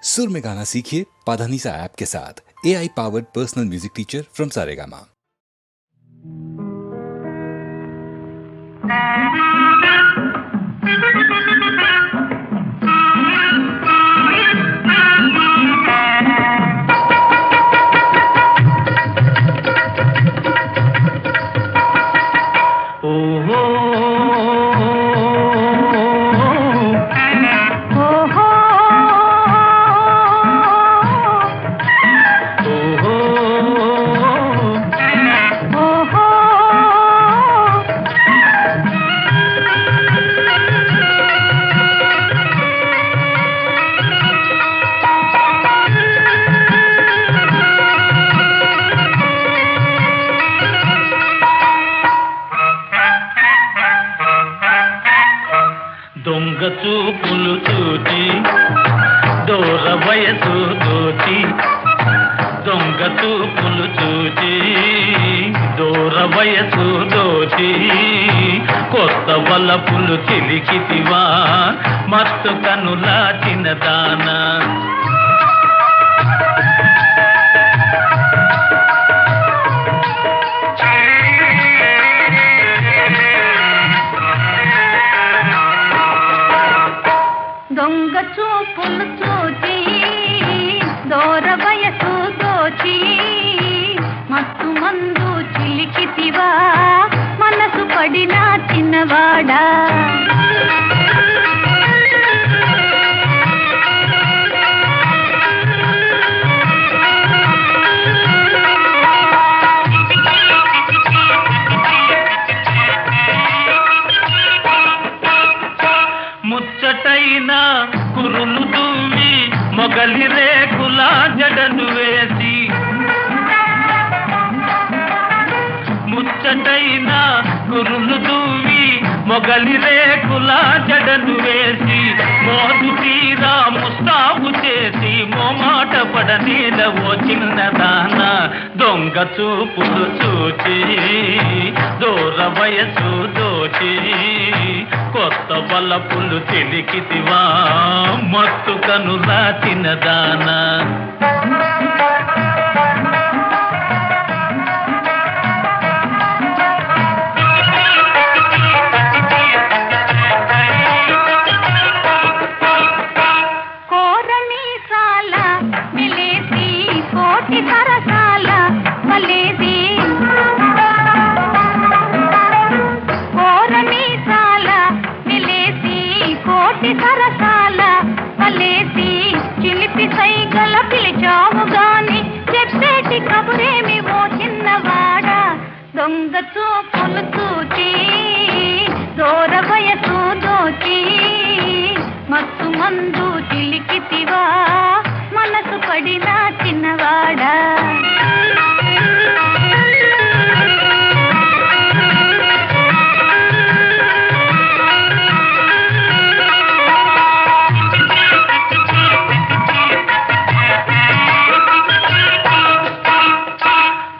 सुर में गाना सीखिए पाधानीसा ऐप के साथ। AI powered personal music teacher from Saregama. దొంగ చూపులు చూచి దూర వయసు దోచి, దొంగ చూపులు చూచి దూర వయసు దోచి, కొత్త వలపులు చిలికితివా మత్తు కనులా చిన్నదానా. దొంగ చూపులు చూచి దూర వయసు దోచి, మత్తు మందు చిలికితివా మనసు పడిన చిన్నవాడా. ముచ్చటైన కురులు దువ్వి మొగలి రేకుల జడను వేసి, ముచ్చటైన కురులు దువ్వి మొగలి రేకుల జడను వేసి, మోదు తీరా ముస్తాబు చేసి మోమాట పడనీల ఓ చిన్నదానా. దొంగ చూపులు చూచి దూర వయసు దోచి, కొత్త వలపులు చిలికితివా మత్తు కనులా చిన్నదానా. కోరమీసాల మిలేసి కోటి సరసాల వలేసి, కోరమీసాల మిలేసి కోటి సరసాల వలేసి, చిలిపి సైగల పిలిచావు గాని చెప్పేటి కబురేమి ఓ చిన్నవాడా. దొంగ చూపులు చూచి దూర వయసు దోచి, మత్తు మందు చిలికితివా మనసు పడిన చిన్నవాడా.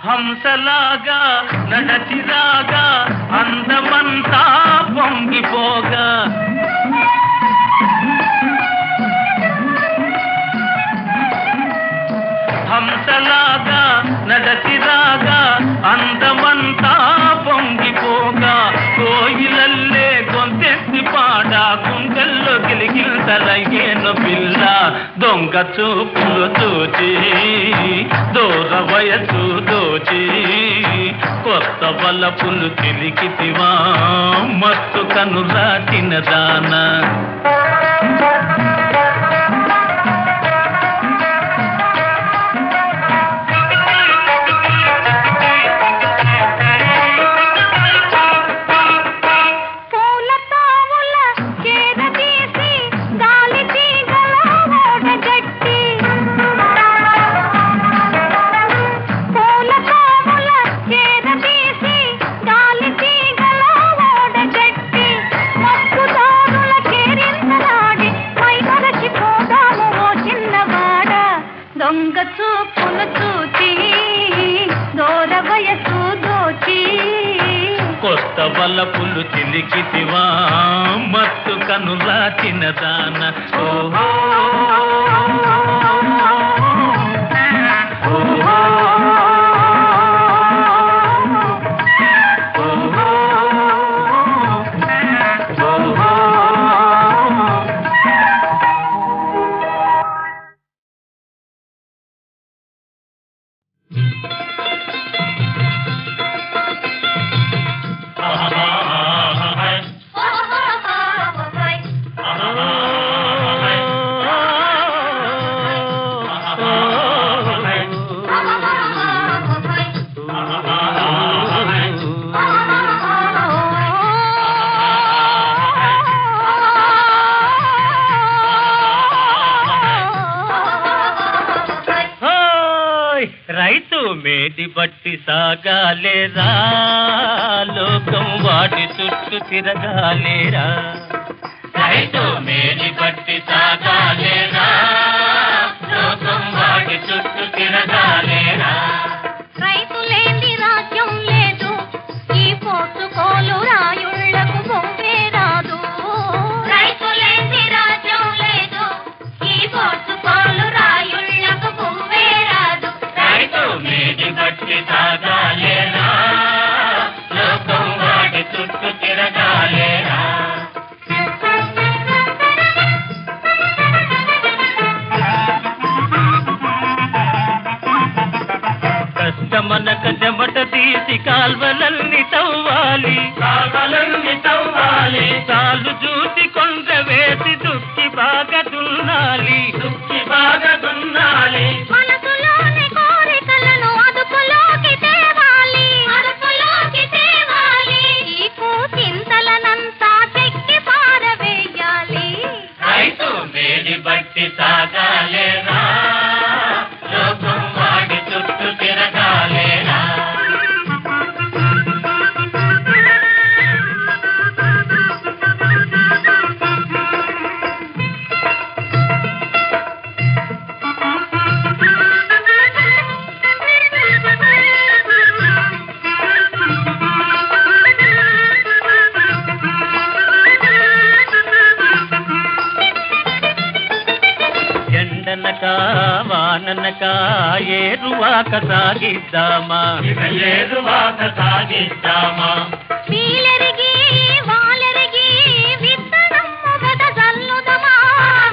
హంసలాగా నడచిరాగా అందమంతా పొంగిపోగా, హంసలాగా నడచిరాగా అందమంతా పొంగిపోగా, కోయిలల్లే గొంతెత్తి పాడ గుండెల్లో గిలిగిల్తలయ్యేను పిల్ల. దొంగ చూపులు చూచి దూర వయసు దోచి, కొత్త వలపులు చిలికితివా మత్తు కనులా చిన్నదానా. దొంగ చూపులు చూచి దూర వయసు దోచి, కొత్త వలపులు చిలికితివా మత్తు కనులా చిన్నదాన. ఓహో రైతు మేటి బట్టి సాగాలేరా, లోకం వాటి చుట్టూ తిరగాలేరా. రైతు మేటి బట్టి సాగాలేరా, లోకం వాటి చుట్టూ తిరగాలేరా. రైతు లేని రాజ్యం లేదు, ఈ పోసుకోలు రాయుళ్లకు బొమ్మే రాదు. రైతు లేని రాజ్యం లేదు, ఈ పోసుకోలు రాయుళ్లకు బొమ్మే రాదు. రైతు మేటి బట్టి సాగాలేరా, లోకం వాటి చుట్టూ తిరగాలేరా. కష్టమనక చెమట తీసి కాల్వలన్నీ తవ్వాలి, కాల్వలన్నీ తవ్వాలి. చాలు చూసి కొండ వేసి దుక్కి బాగా దున్నాలి, దుక్కి బాగా దున్నాలి. మనసులోని కోరికలను అదుపులోకి తేవాలి, అదుపులోకి తేవాలి. ఈ చింతలనంతా చెక్కి పారవేయాలి. రైతు మేడి బట్టి సాగాలేరా, లోకం వాడి చుట్టూ తిరగాలేరా. ఎండనక వాననక ఏరువాక సాగిద్దామా, ఏరువాక సాగిద్దామా. వీలెరిగి వాలెరిగి విత్తనమ్ము గద జల్లుదమా,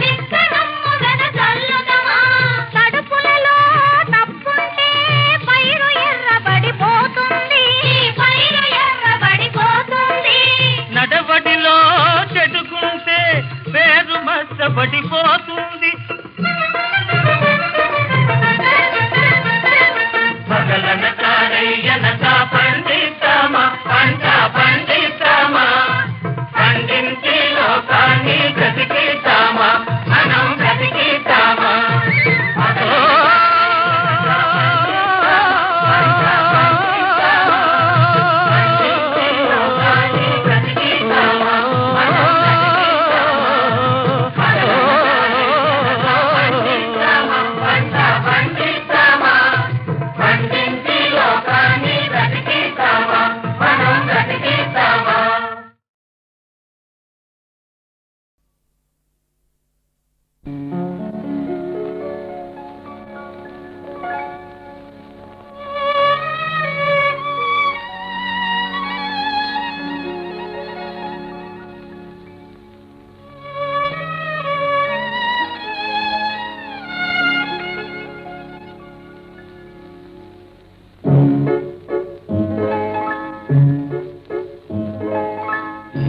విత్తనమ్ము గద జల్లుదమా. కడుపులలో తప్పుంటే పైరు ఎర్రబడిపోతుంది, పైరు ఎర్రబడిపోతుంది. నడవడిలో చెడుకుంటే పేరు మచ్చబడిపోతుంది. పగలనక రేయనక పండిస్తామా, పంట పండిస్తామా. పండించి లోకాన్ని బ్రతికిస్తామా, మనం బ్రతికిస్తామా.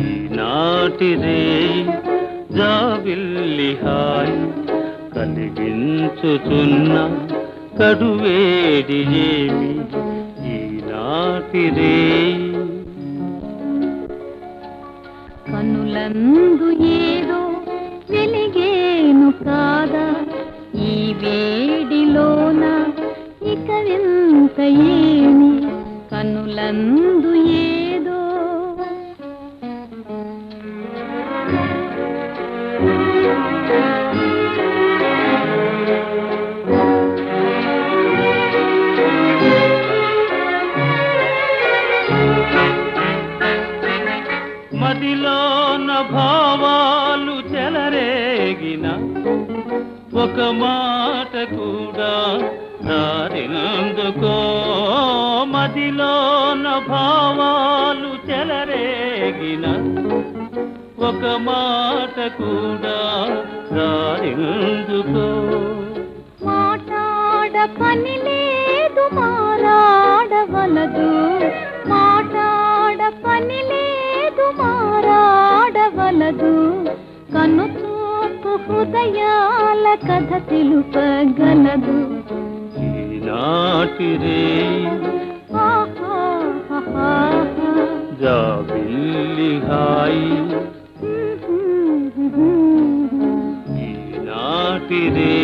ఈనాటిరే జాబిల్లి హాయ్ కలిగించుతున్న కడువేడి ఏమి ఈనాటిరే. కనులందు ఏదో వెలిగేను కాదా, ఈ వేడిలోన ఇక వింత ఏమి. కనులందు ఏదో మదిలోన భావాలు చెలరేగిన ఒక మాట కూడా రారినందుకో. మదిలోన భావాలు చెలరేగిన ఒక మాట కూడా రారినందుకో. మాట్లాడ పని లేదు మారాడవలదు, మాట్లాడ పని లేదు మారాడవలదు. కను చూపు హృదయాల కథ తెలుపగలదు. ఈనాటిరే జాబిల్లి హాయి ఈనాటిరే.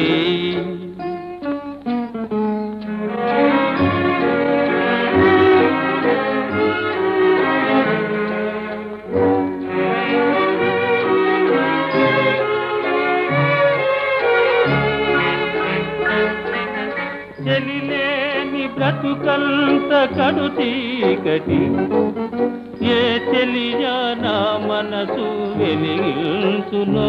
బ్రతుకంత కడు చీకటి ఏ చెలియా నా మనసు వెలిగించునో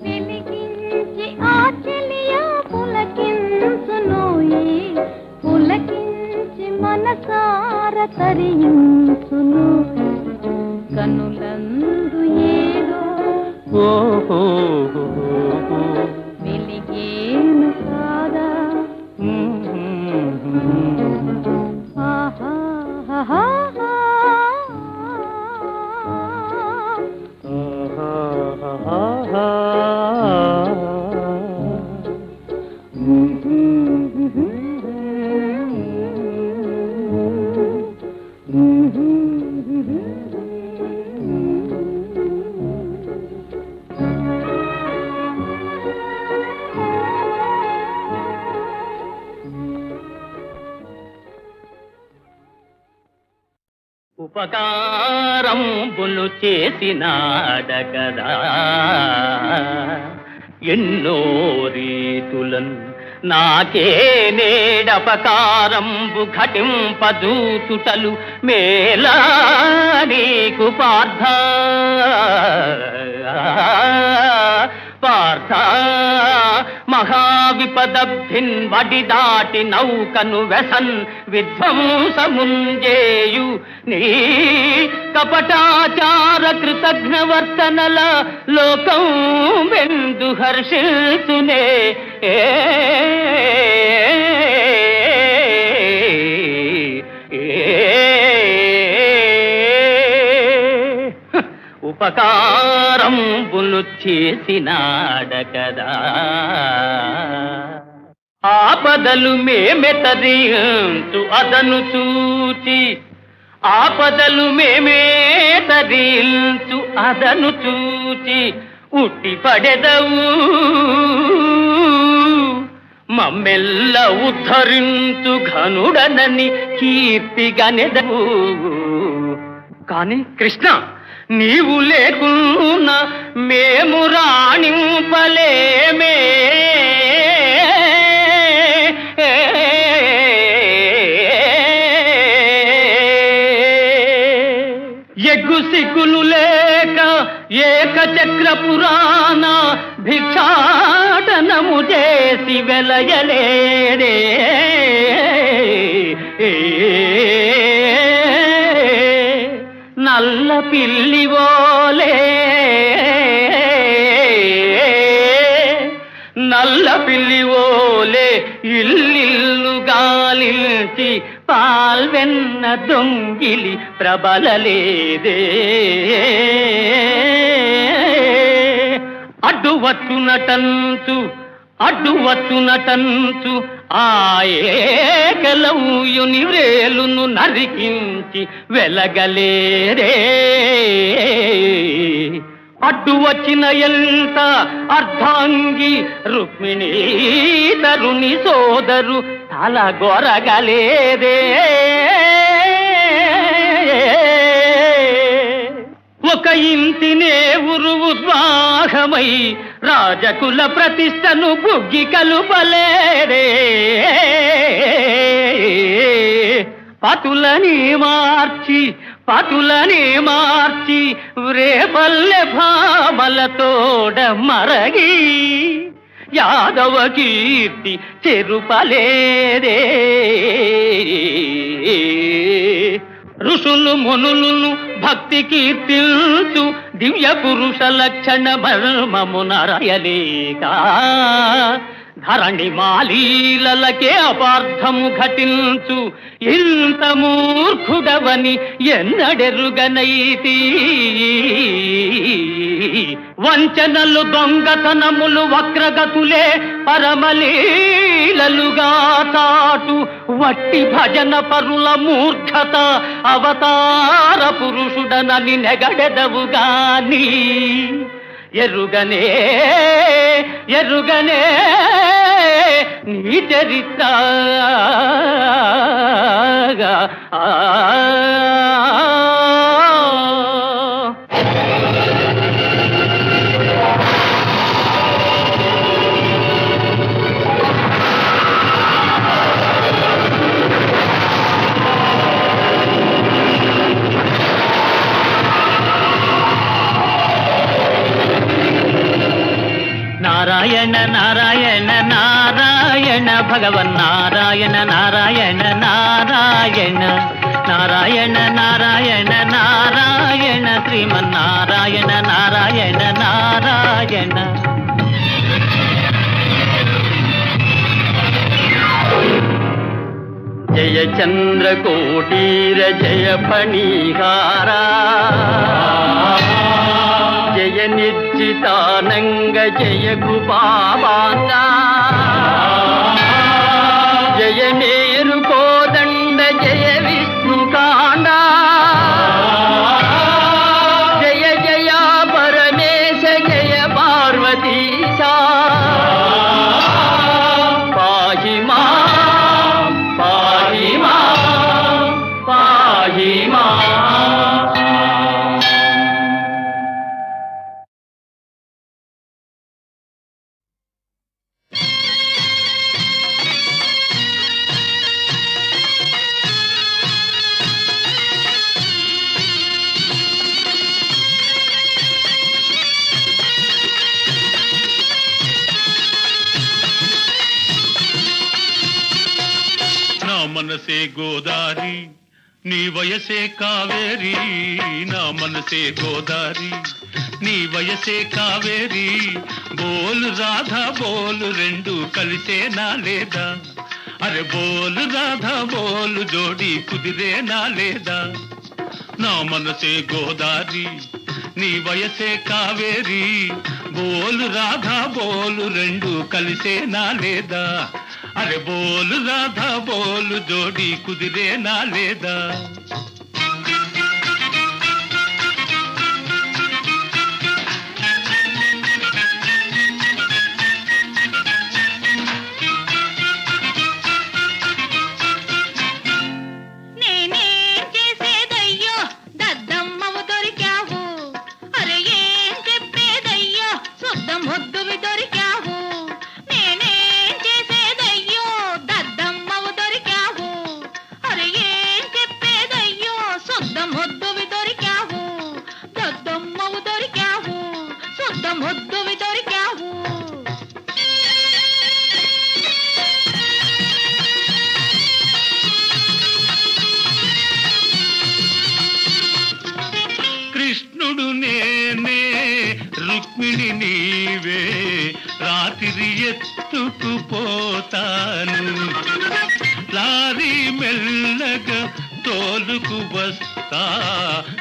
వెలిగించి ఆ చెలియా పులకించునోయే పులకించి మనసార తరించును కనులందు ఏదో ఓహో వెలిగేను కాదా ఆహా ఉపకారంబులు చేసినాడగదా ఎన్నో రీతులన్ నాకే నేడపకారంబు ఘటింపదూచుటలు మేలా నీకు పార్థ పార్థ మహావిపదబ్ధిన్ వడి దాటి నౌకను వెసన్ విధ్వంసముంజేయు నీ కపటాచార కృతజ్ఞవర్తనల లోకం వెందు హర్షిల్తునే ఉపకారంబులు చేసినాడకదా ఆపదలు మేమెతరించు అదను చూచి ఆపదలు మేమేతరించు అదను చూచి ఉట్టి పడెదవు మమ్మెల్ల ఉద్ధరించు ఘనుడనని కీర్తిగనెదవు కాని కృష్ణ నీవు లేకున్నా మేము రాణింపలేమే ఎగ్గు సిగ్గులు లేక ఏకచక్ర పురాణ భిక్షాటనము చేసి వెలయలేడే నల్ల పిల్లివోలే నల్ల పిల్లివోలే ఇల్లిల్లు గాలించి పాల్వెన్న దొంగిలి ప్రబలలేదే అడ్డువచ్చునటంచు ఆయేకలవుయుని వ్రేలును నరికించి వెలగలేరే అడ్డు వచ్చిన ఎంత అర్ధాంగి రుక్మిణీ తరుని సోదరు తల గొరగలేదే ఒక ఇంటినే ఉద్వాహమై రాజకుల ప్రతిష్టను బుగ్గి కలుపలేరే పతులని మార్చి రేపల్లె భామలతోడ మరగి యాదవ కీర్తి చెరుపలేరే ఋషులు మునులను భక్తి కీర్తిల్చు దివ్య పురుష లక్షణ మర్మమునరయలేక ధరణి మాలీలకే అపార్థము ఘటించు ఇంత మూర్ఖుడవని ఎన్నడెరుగనైతి వంచనలు దొంగతనములు వక్రగతులే పరమలీలలుగా తాటు వట్టి భజన పరుల మూర్ఖత అవతార పురుషుడనని నెగడెదవుగాని ఎరుగనే నీ చరిత్ర నారాయణ నారాయణ నారాయణ భగవన్నారాయణ నారాయణ నారాయణ నారాయణ నారాయణ నారాయణ శ్రీమన్నారాయణ నారాయణ నారాయణ. జయ చంద్రకోటీర జయ ఫణీహారా జయ నిర్జితానంగ జయ కృపావాంగా జయ మేరు కోదండ జయ విష్ణుకాండ జయ జయ పరమేశ జయ పార్వతీశా పాహి మా పాహి మా పాహి మా. మనసే గోదారి నీ వయసే కావేరి నా మనసే గోదారి నీ వయసే కావేరి బోలు రాధా బోలు రెండు కలిసేనా లేదా అరే బోలు రాధా బోలు జోడి కుదిరేనా లేదా నా మనసే గోదారి నీ వయసే కావేరి బోలు రాధా బోలు రెండు కలిసేనా లేదా అరే బోలు రాధా బోలు జోడి కుదిరేనా లేదా. కృష్ణుడు నేనే రుక్మిణి నీవే రాత్రి ఎత్తుకుపోతాను లారీ మెల్లగా తోలుకు వస్తా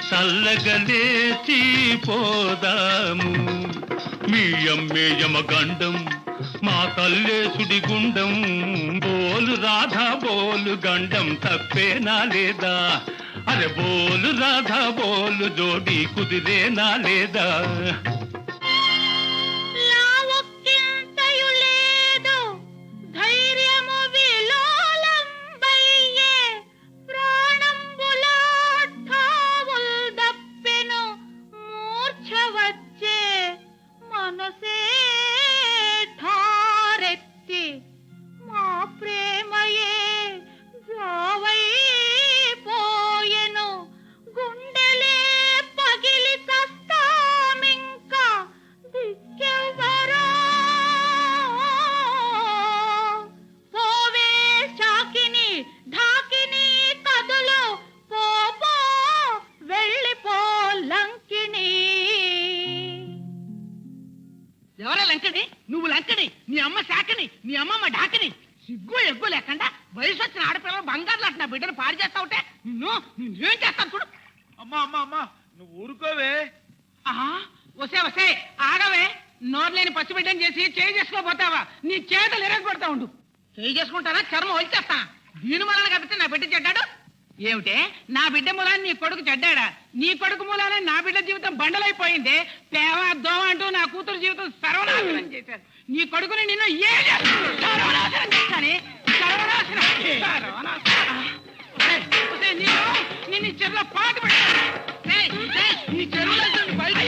చల్లగా లేచి పోదాము మీ అమ్మే యమగండం మా తల్లే సుడిగుండం బోలు రాధా బోలు గండం తప్పేనా లేదా అరే బోలు రాధా బోలు జోడి కుదిరేనా లేదా. ఎవరే లంకని నువ్వు లంకని నీ అమ్మ శాఖని నీ అమ్మమ్మ ఢాకని సిగ్గు ఎగ్గు లేకుండా వయసు వచ్చిన ఆడపిల్లలు బంగారు లాంటి నా బిడ్డను పాడు చేస్తావుంటే నేనేం చేస్తాను చూడు. అమ్మా అమ్మా అమ్మా నువ్వు ఊరుకోవే. వసే వసే ఆగవే నోరు లేని పసిబిడ్డని చేసి చేయి చేసుకోపోతావా నీ చేతులు ఎరగొడతా ఉండు. చేయి చేసుకుంటానా చర్మం వచ్చేస్తా దీని మూలాన కాబట్టి నా బిడ్డ చెడ్డాడు ఏమిటే నా బిడ్డ మూలాన్ని నీ కొడుకు చెడ్డాడా నీ కొడుకు మూలాన నా బిడ్డ జీవితం బండలైపోయింది పేవ దోమ అంటూ నా కూతురు జీవితం సర్వనాశనం చేశారు నీ కొడుకుని నిన్ను సర్వనాశనం చేస్తానే నిన్ను చెరువులో పాటు పెట్టాను నీ చెరువులో బయట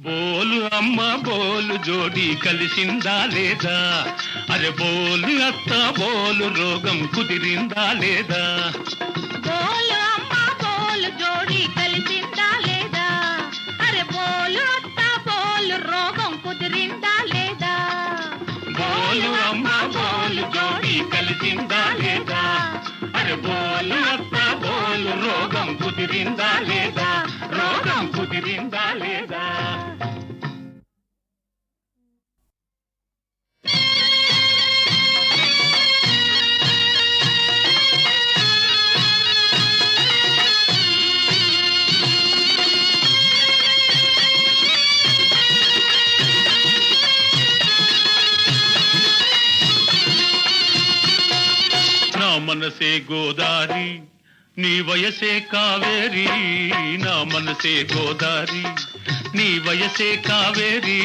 బోలు అమ్మ బోలు జోడి కలిసిందా లేదా అరే బోలు అత్త బోలు రోగం కుదిరిందా లేదా బోలు అమ్మ కుదిరిందా లేదా, రోగం కుదిరిందా లేదా. నా మనసే గోదారి, నీ వయసే కావేరి, నా మనసే గోదారి, నీ వయసే కావేరి.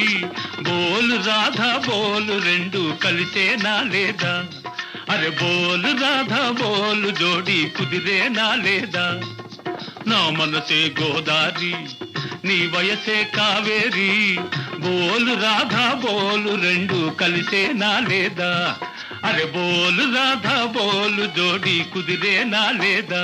బోలు రాధా బోలు రెండు కలిసేనా లేదా, అరే బోలు రాధా బోలు జోడి కుదిరేనా లేదా. నా మనసే గోదారి, నీ వయసే కావేరి. బోలు రాధా బోలు రెండు కలిసేనా లేదా, అరే బోలు రాధా బోలు జోడి కుదిరేనా లేదా.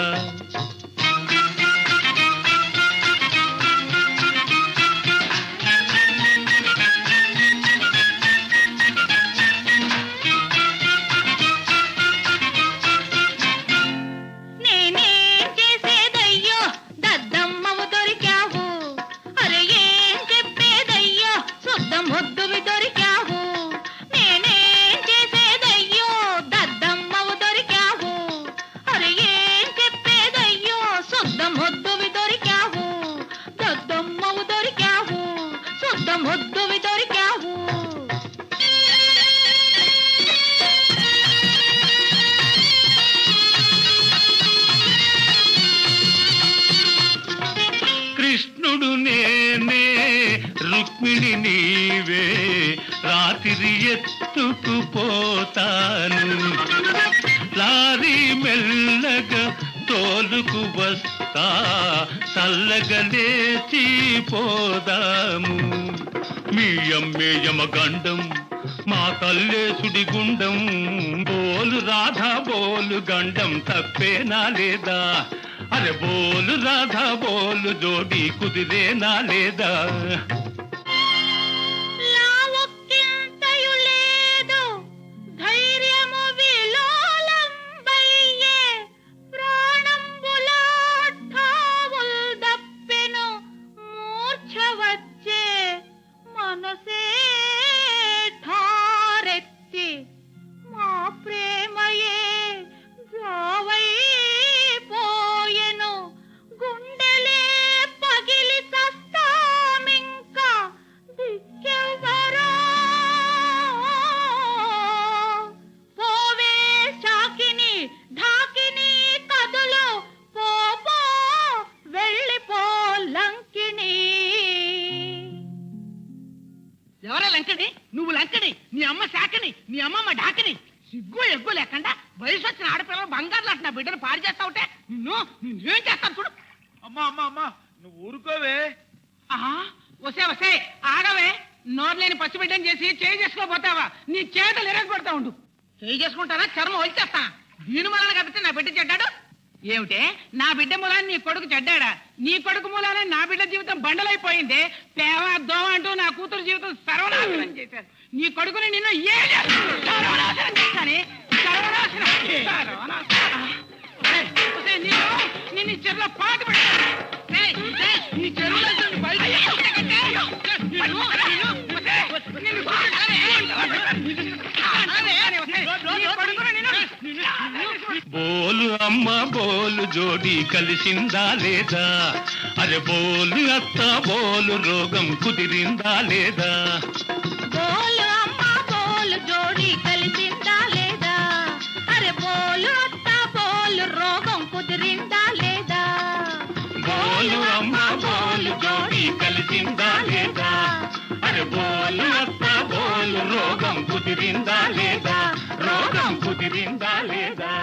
కృష్ణుడు నేనే, రుక్మిణి నీవే, రాత్రి ఎత్తుకుపోతాను. లారీ మెల్లగా తోలుకు వస్తా, చల్లగా లేచి పోదాము. మీ అమ్మే యమగండం, మా తల్లే సుడిగుండం. బోలు రాధా బోలు గండం తప్పేనా లేదా, అరే బోలు రాధా బోలు జోడి కుదిరేనా లేదా. ఎవరా లంకడి? నువ్వు లంకడి, నీ అమ్మ శాకని, నీ అమ్మమ్మ ఢాకని. సిగ్గు ఎగ్గు లేకుండా వయసు వచ్చిన ఆడపిల్లలు బంగారు లాంటి నా బిడ్డను పాడు చేస్తావుంటే నిన్నేం చేస్తాను చూడు. అమ్మా అమ్మా అమ్మా నువ్వు ఊరుకోవే. వసే వసే ఆగవే. నోరులేని పసిబిడ్డని చేసి చేయి చేసుకోపోతావా? నీ చేతులు ఎరగొడతా ఉండు. చేయి చేసుకుంటానా చర్మం వచ్చేస్తా. దీని మూలాన కాబట్టి నా బిడ్డ చెడ్డాడు ఏమిటే? నా బిడ్డ మూలాన్ని నీ కొడుకు చెడ్డాడా? నీ కొడుకు మూలానే నా బిడ్డ జీవితం బండలైపోయింది. పేవ దోవ అంటూ నా కూతురు జీవితం సర్వనాశనం చేశారు. నీ కొడుకుని నిన్ను సర్వనాశనం చేశాను. నిన్ను చెరువులో పాటు పెట్టాను. నీ చెరువులో బోలు అమ్మ బోలు జోడి కలిసిందా లేదా, అరే బోలు అత్త బోలు రోగం కుదిరిందా లేదా. బోలు అమ్మ బోలు జోడి కలిసిందా లేదా, అరే బోలు అత్త బోలు రోగం కుదిరిందా లేదా. బోలు అమ్మ బోలు జోడి కలిసిందా లేదా, అరే బోలు అత్త బోలు రోగం కుదిరిందా లేదా, రోగం కుదిరిందా లేదా.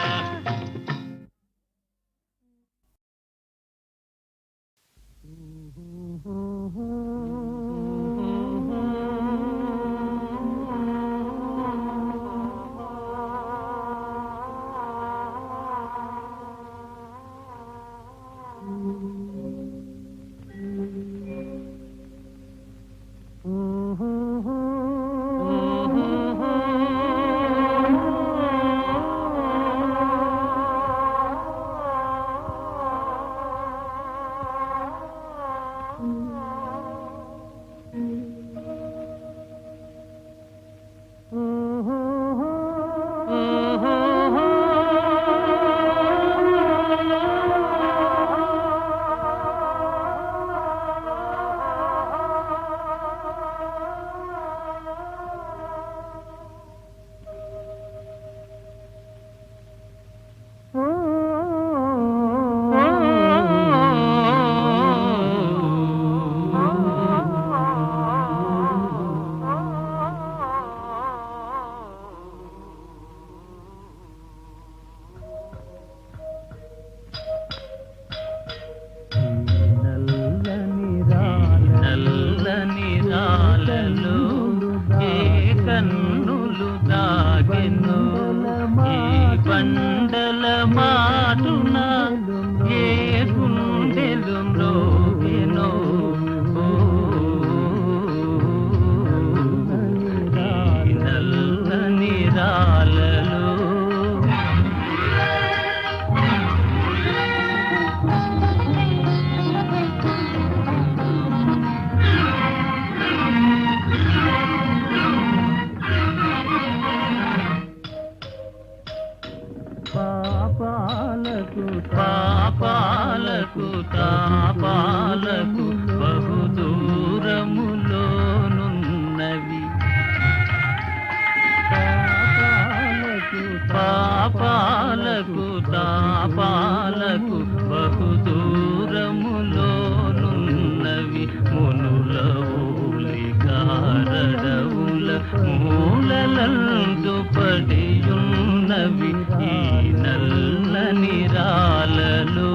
కందు పడియున్నవి ఈ నల్లని రాలలో.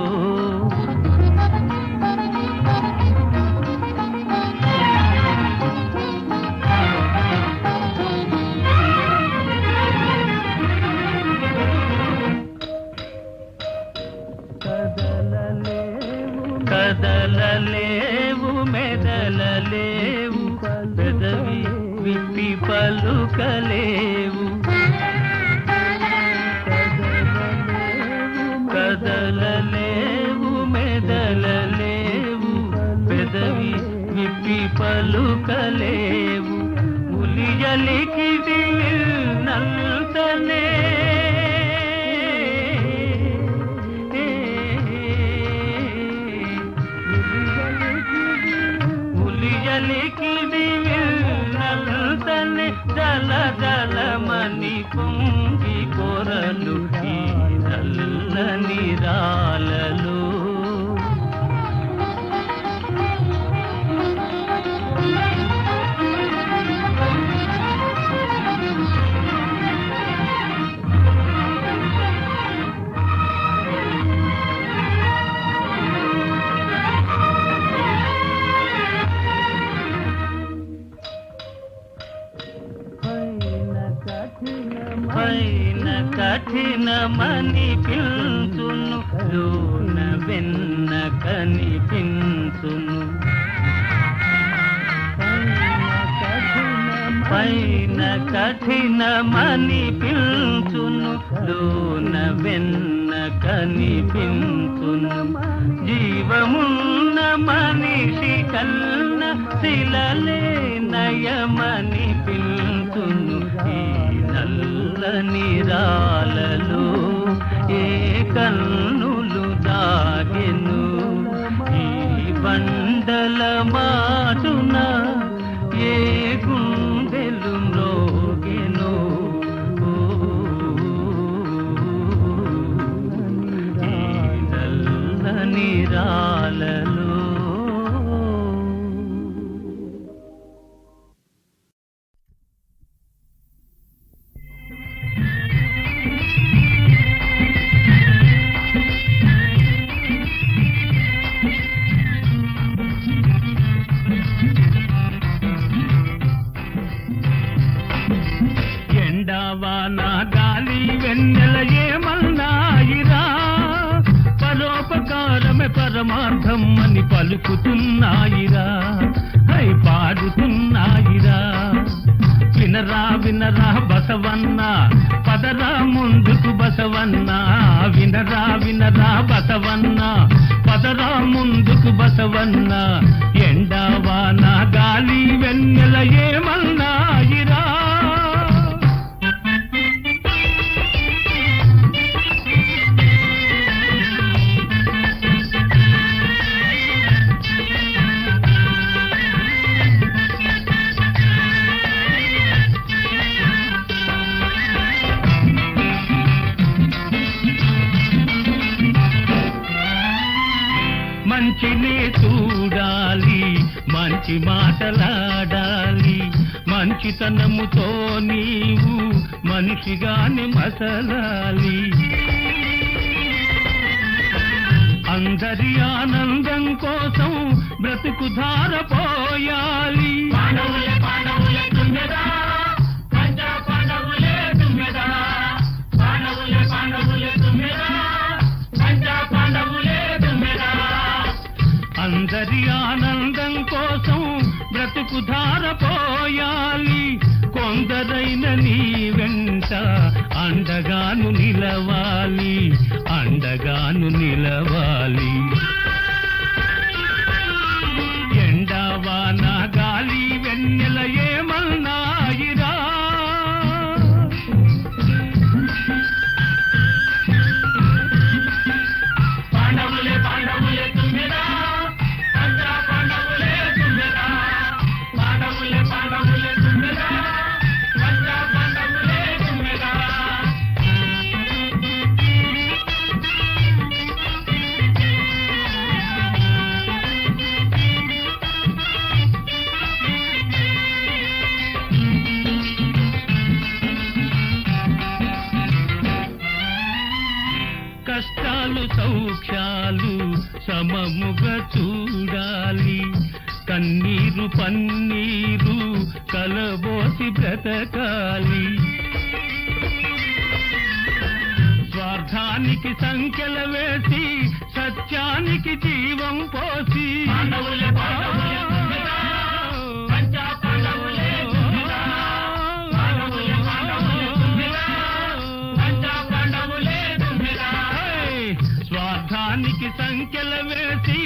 కదలలేవు మెదలలేవు పెదవి విప్పి పలుకలేవు. కదలలేవు మెదలలేవు పెదవి విప్పి పలుకలేవు. ఉలియలికి నల్తనే నల్తనే జల జలమని పొంగి కొరలు ఈ నల్లని రాలలో. పైన కఠినమని పిలుచును లోన వెన్న కనిపించును. పైన కఠినమని పిలుచును లోన వెన్న కనిపించును. జీవమున్న మనిషి కన్న శిలలే నయమని పిలుచును ఈ నల్లని రాలలో. ఏ కన్నులు దాగెను ఈ బండల మాటున, ఏ గుండెలు మ్రోగెను ఈ నల్లని రాలలో. ఎండావాన గాలి వెన్నెల ఏమన్నాయిరా, పరోపకారమే పరమార్థం అని పలుకుతున్నాయిరా, అయి పాడుతున్నాయిరా. వినరా వినరా బసవన్న, పదరా ముందుకు బసవన్న. వినరా వినరా బసవన్న, పదరా ముందుకు బసవన్న. ఎండావాన గాలి వెన్నెల ఏమన్నాయిరా. మంచినే చూడాలి, మంచి మాటలాడాలి, మంచితనముతో నీవు మనిషిగానే మసలాలి. అందరి ఆనందం కోసం బ్రతుకు ధారపోయాలి. అందరి ఆనందం కోసం బ్రతుకు ధారపోయాలి. కొందరైన నీ వెంట అండగాను నిలవాలి, అండగాను నిలవాలి. ఎండావాన గాలి వెన్నెల ఏమన్నాయిరా. పాండవులే పాండవులే తుమ్మెదా, పాండవులే తుమ్మెదా, పాండవులే పాండవులే తుమ్మెదా, పాండవులే తుమ్మెదా. సమముగా చూడాలి. కన్నీరు పన్నీరు కలబోసి బ్రతకాలి. స్వార్థానికి సంఖ్యల వేసి సత్యానికి జీవం పోసి స్వార్థానికి సంఖ్యల వేసి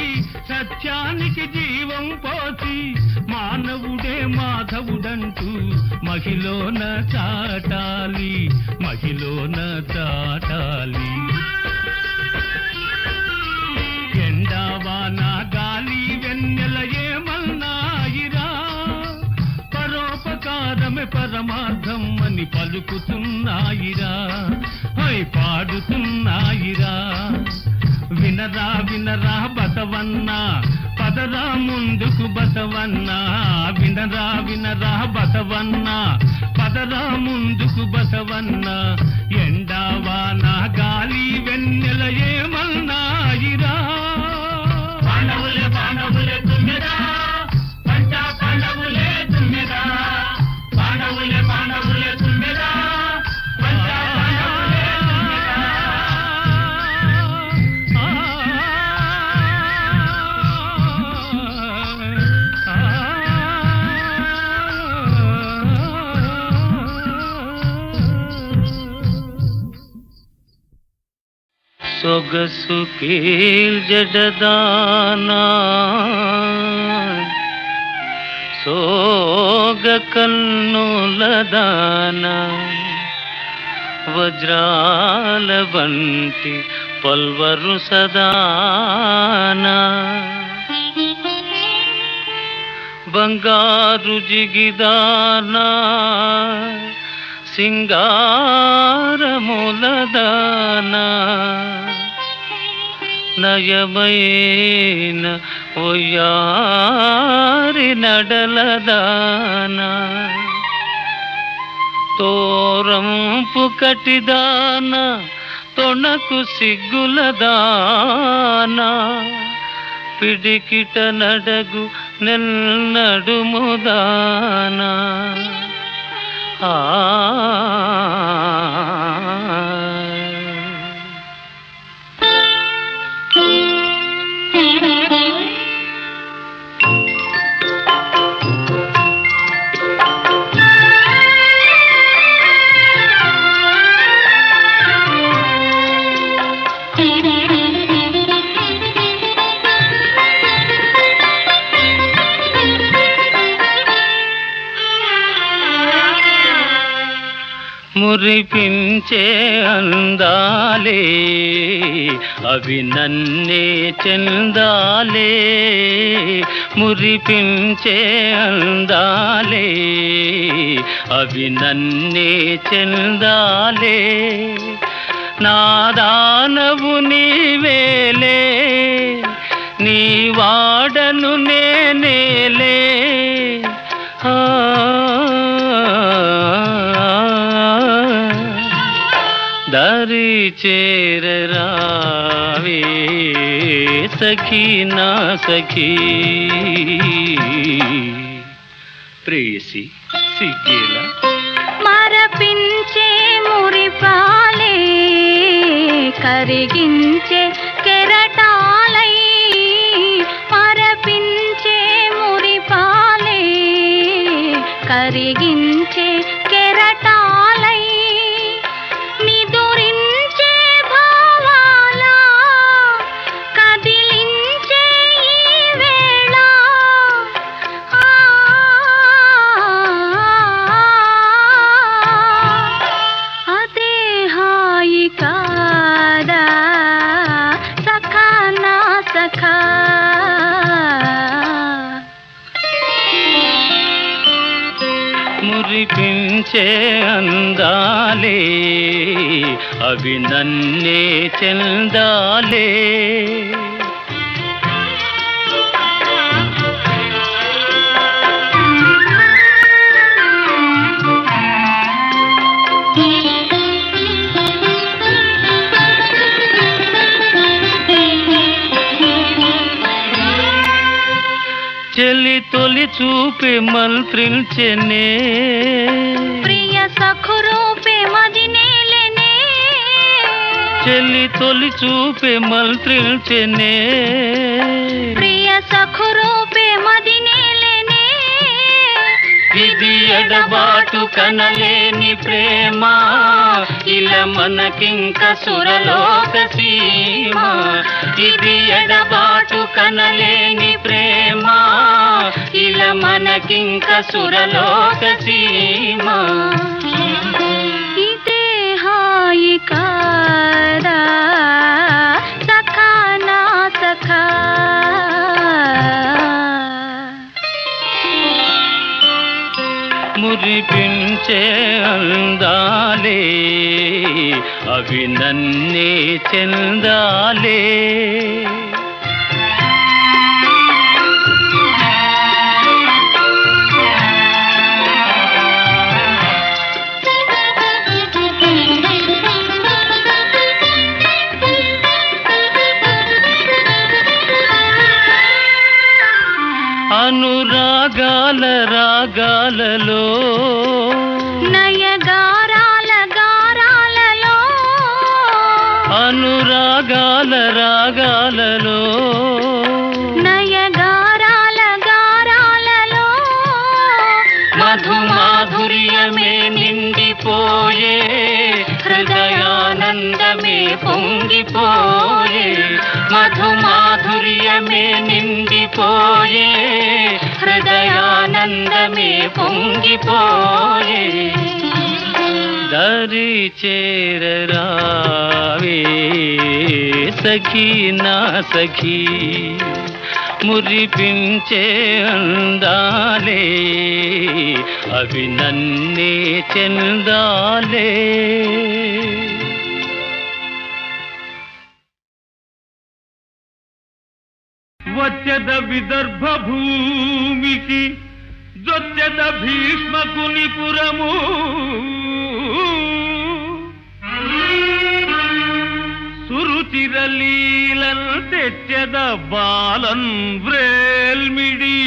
సత్యానికి జీవం పోసి మానవుడే మాధవుడంటూ మహిళన చాటాలి, మహిళన చాటాలి. ఎండావాన గాలి వెన్నెల ఏమన్నాయిరా, పరోపకారమే పరమార్థం అని పలుకుతున్నాయిరా, పాడుతున్నాయిరా. వినరా వినరా బసవన్నా, పదరా ముందుకు బసవన్నా. వినరా వినరా బసవన్నా, పదరా ముందుకు బసవన్నా. ఎండావాన గాలి వెన్నెల ఏమన్నాయిరా. పాండవులే పాండవులే తుమ్మెదా, పంచా పాండవులే తుమ్మెదా. పాండవులే పాండవులే తుమ్మెదా, పంచా పాండవులే సొగసు కీల్ జడదానా, సోగ కన్నులదానా. వజ్రాల వంటి పల్వరు సదానా. బంగారు జిగిదానా, సింగారములదానా. నయమైన ఒయ్యారి నడలదానా. తోరంపు కటిదానా, తొణకు సిగ్గులదానా. పిడికిట నడగు నెన్నడుముదానా. మురిపించే అందాలే అవి నన్నే చెందాలే. మురిపించే అందాలే అవి నన్నే చెందాలే. నాదానవు నీవేలే, నీ వాడను నేనేలే. దరి చేరరావే సఖీ నా సఖీ. ప్రేయసి సిగ్గేలా మరపించే మురిపాలే, కరిగించే కెరటాలై. మరపించే మురిపాలే, కరిగించే కెరటాలై. నిదురించే భావాల, కదిలించే ఈ వేళ. అదే హాయి కాదా సఖా నా సఖా. మురిపించే అందాలే అవి నన్నే చెందాలే. చెలి తొలి చూపే మంత్రించెనే ప్రియ సఖురూపే మదినేలెనే చెలి తొలి చూపే మంత్రించెనే ప్రియ సఖురూపే మదినేలెనే ఇది ఎడబాటు కనలేని ప్రేమ ఇలా మనకింక సురలోక సీమ ఇది ఎడబాటు కనలేని ప్రేమ ఇలా మనకింక సురలోక సీమ ఇదే హాయి కాదా సఖా నా సఖా మురిపించే అందాలే అవి నన్నే చెందాలే అనురాగాల రాగాలలో నయగారాల గారాలలో అనురాగాల రాగాలలో నయగారాల గారాలలో మధుమాధుర్యమే నిండిపోయే హృదయానందమే పొంగిపోయే మధుమాధుర్యమే నిండిపోయే హృదయానందమే పొంగిపోయే దరి చేరరావే సఖీ నా సఖీ మురిపించే అందాలే అవి నన్నే చెందాలే వచ్చెద విదర్భ భూమికి జొచ్చెద భీష్మకుని పురము సురుచిరలీలన్ తెచ్చెద బాలన్ వ్రేల్మిడి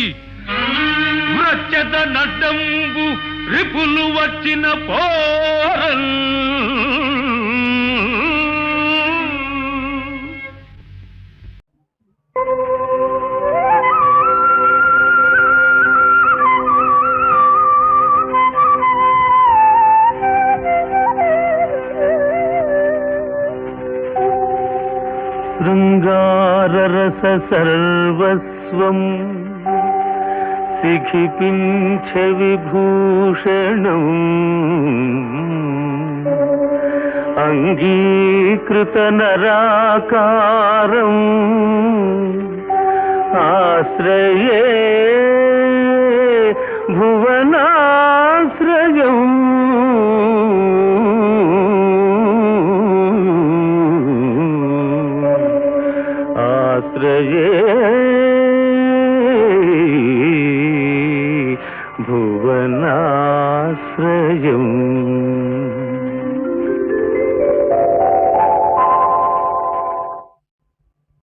వచ్చెద నడ్డంబు రిపులు వచ్చిన పోరన్ శృంగారరస సర్వస్వం శిఖిపించ విభూషణం అంగీకృత నరాకారం ఆశ్రయే భువనాశ్రయం ఆశ్రయే భువనాశ్రయం